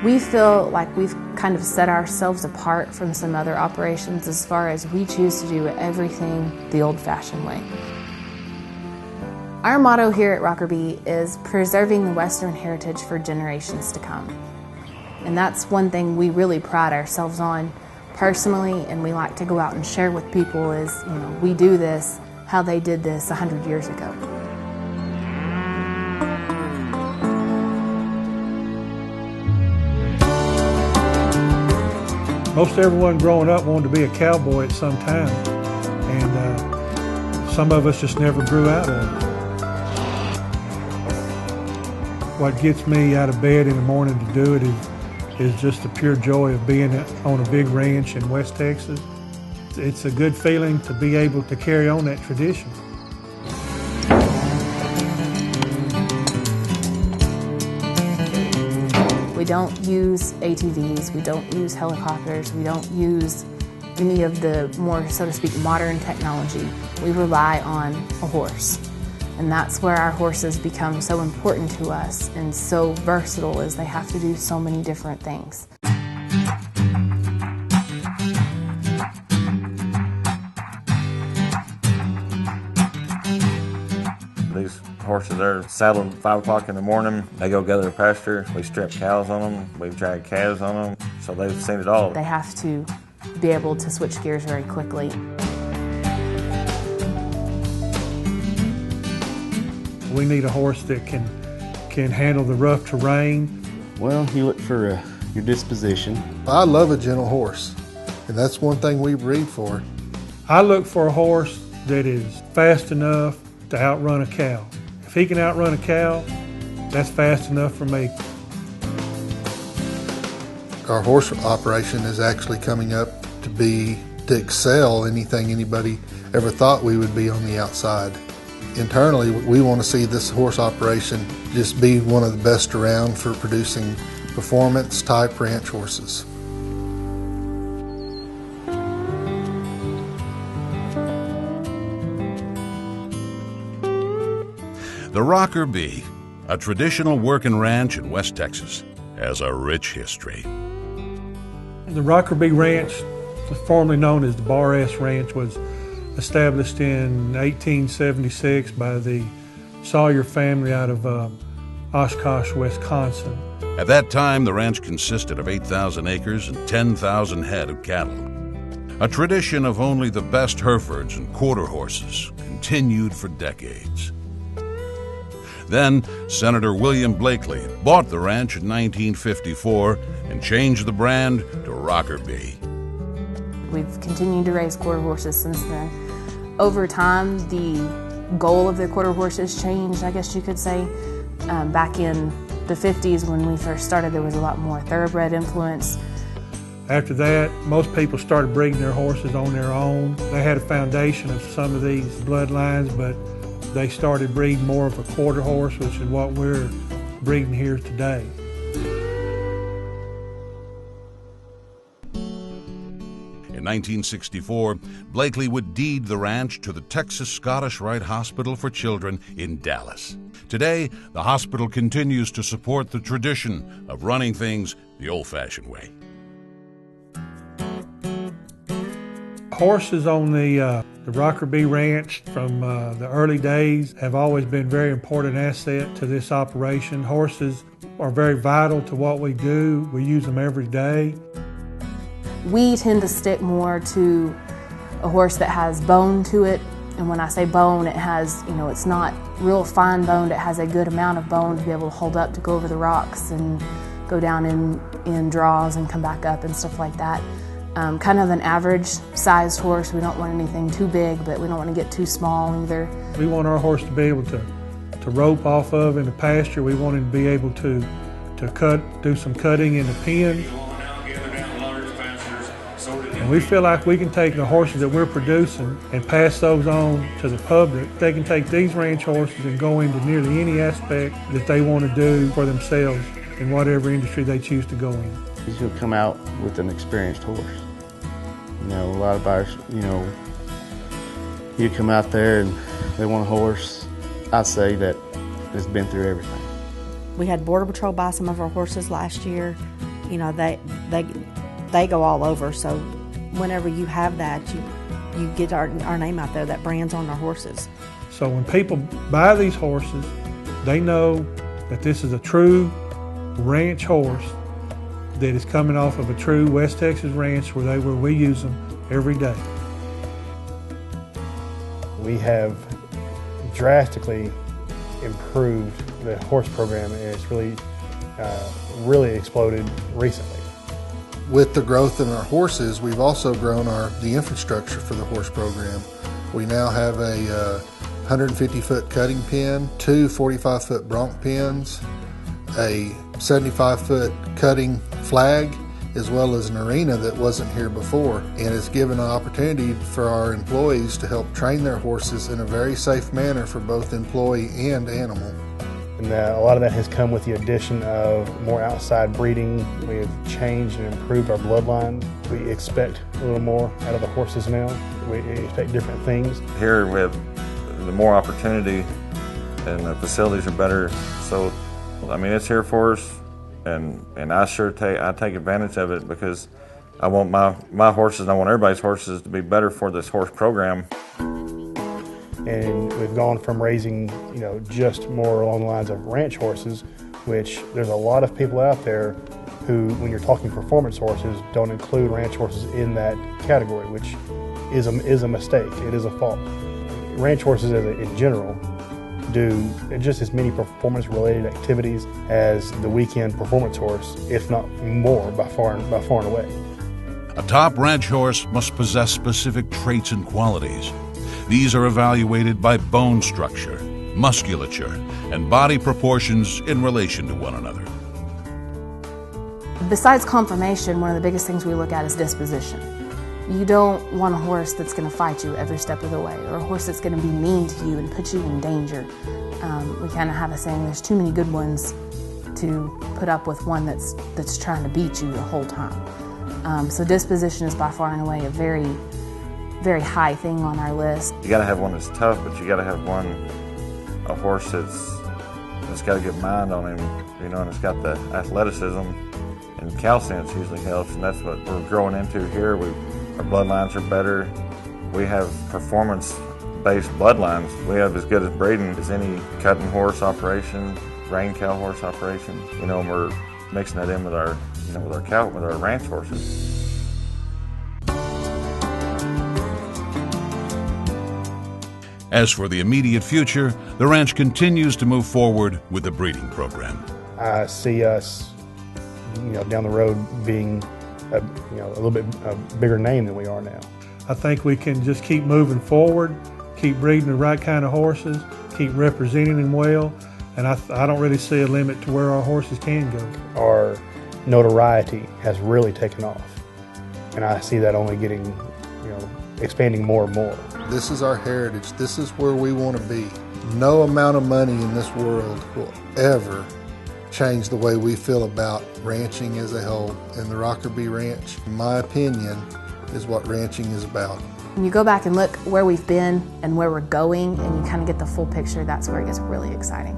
We feel like we've kind of set ourselves apart from some other operations as far as we choose to do everything the old-fashioned way. Our motto here at Rockerbie is preserving the Western heritage for generations to come. And that's one thing we really pride ourselves on personally, and we like to go out and share with people is, we do this how they did this 100 years ago. Most everyone growing up wanted to be a cowboy at some time, and some of us just never grew out of it. What gets me out of bed in the morning to do it is just the pure joy of being on a big ranch in West Texas. It's a good feeling to be able to carry on that tradition. We don't use ATVs, we don't use helicopters, we don't use any of the more, so to speak, modern technology. We rely on a horse. And that's where our horses become so important to us and so versatile, as they have to do so many different things. These horses are saddled at 5 o'clock in the morning. They go gather a pasture. We strip cows on them. We drag calves on them. So they've seen it all. They have to be able to switch gears very quickly. We need a horse that can handle the rough terrain. Well, you look for your disposition. I love a gentle horse, and that's one thing we breed for. I look for a horse that is fast enough to outrun a cow. If he can outrun a cow, that's fast enough for me. Our horse operation is actually coming up to excel anything anybody ever thought we would be on the outside. Internally, we want to see this horse operation just be one of the best around for producing performance-type ranch horses. The Rockerbie, a traditional working ranch in West Texas, has a rich history. The Rockerbie Ranch, formerly known as the Bar S Ranch, was established in 1876 by the Sawyer family out of Oshkosh, Wisconsin. At that time, the ranch consisted of 8,000 acres and 10,000 head of cattle. A tradition of only the best Herefords and quarter horses continued for decades. Then, Senator William Blakely bought the ranch in 1954 and changed the brand to Rockerbie. We've continued to raise quarter horses since then. Over time, the goal of the quarter horses changed, I guess you could say. Back in the 50s when we first started, there was a lot more thoroughbred influence. After that, most people started breeding their horses on their own. They had a foundation of some of these bloodlines, but they started breeding more of a quarter horse, which is what we're breeding here today. In 1964, Blakely would deed the ranch to the Texas Scottish Rite Hospital for Children in Dallas. Today, the hospital continues to support the tradition of running things the old-fashioned way. Horses on the Rockerbie Ranch from the early days have always been a very important asset to this operation. Horses are very vital to what we do. We use them every day. We tend to stick more to a horse that has bone to it. And when I say bone, it has, it's not real fine boned. It has a good amount of bone to be able to hold up, to go over the rocks and go down in draws and come back up and stuff like that. Kind of an average sized horse. We don't want anything too big, but we don't want to get too small either. We want our horse to be able to rope off of in the pasture. We want him to be able to do some cutting in the pen. And we feel like we can take the horses that we're producing and pass those on to the public. They can take these ranch horses and go into nearly any aspect that they want to do for themselves in whatever industry they choose to go in. You'll come out with an experienced horse. A lot of buyers, you come out there and they want a horse, I say that has been through everything. We had Border Patrol buy some of our horses last year. You know, they go all over. So whenever you have that, you get our name out there. That brand's on our horses. So when people buy these horses, they know that this is a true ranch horse that is coming off of a true West Texas ranch where we use them every day. We have drastically improved the horse program, and it's really exploded recently. With the growth in our horses, we've also grown the infrastructure for the horse program. We now have a 150-foot cutting pen, 2 45-foot bronc pens, a 75-foot cutting flag, as well as an arena that wasn't here before. And it's given an opportunity for our employees to help train their horses in a very safe manner for both employee and animal. And a lot of that has come with the addition of more outside breeding. We have changed and improved our bloodline. We expect a little more out of the horses now. We expect different things. Here we have the more opportunity and the facilities are better. So, I mean, it's here for us. And I take advantage of it because I want my horses, I want everybody's horses to be better for this horse program. And we've gone from raising, just more along the lines of ranch horses, which there's a lot of people out there who, when you're talking performance horses, don't include ranch horses in that category, which is a mistake. It is a fault. Ranch horses in general do just as many performance-related activities as the weekend performance horse, if not more, by far and away. A top ranch horse must possess specific traits and qualities. These are evaluated by bone structure, musculature, and body proportions in relation to one another. Besides conformation, one of the biggest things we look at is disposition. You don't want a horse that's going to fight you every step of the way, or a horse that's going to be mean to you and put you in danger. We kind of have a saying, there's too many good ones to put up with one that's trying to beat you the whole time. So disposition is by far and away a very, very high thing on our list. You got to have one that's tough, but you got to have a horse that's got a good mind on him, and it's got the athleticism, and calisthenics usually helps, and that's what we're growing into here. Our bloodlines are better. We have performance-based bloodlines. We have as good as breeding as any cutting horse operation, rein cow horse operation. And we're mixing that in with our ranch horses. As for the immediate future, the ranch continues to move forward with the breeding program. I see us, down the road being a little bit a bigger name than we are now. I think we can just keep moving forward, keep breeding the right kind of horses, keep representing them well, and I don't really see a limit to where our horses can go. Our notoriety has really taken off, and I see that only getting, expanding more and more. This is our heritage. This is where we want to be. No amount of money in this world will ever change the way we feel about ranching as a whole. And the Rockerbie Ranch, in my opinion, is what ranching is about. When you go back and look where we've been and where we're going, and you kind of get the full picture, that's where it gets really exciting.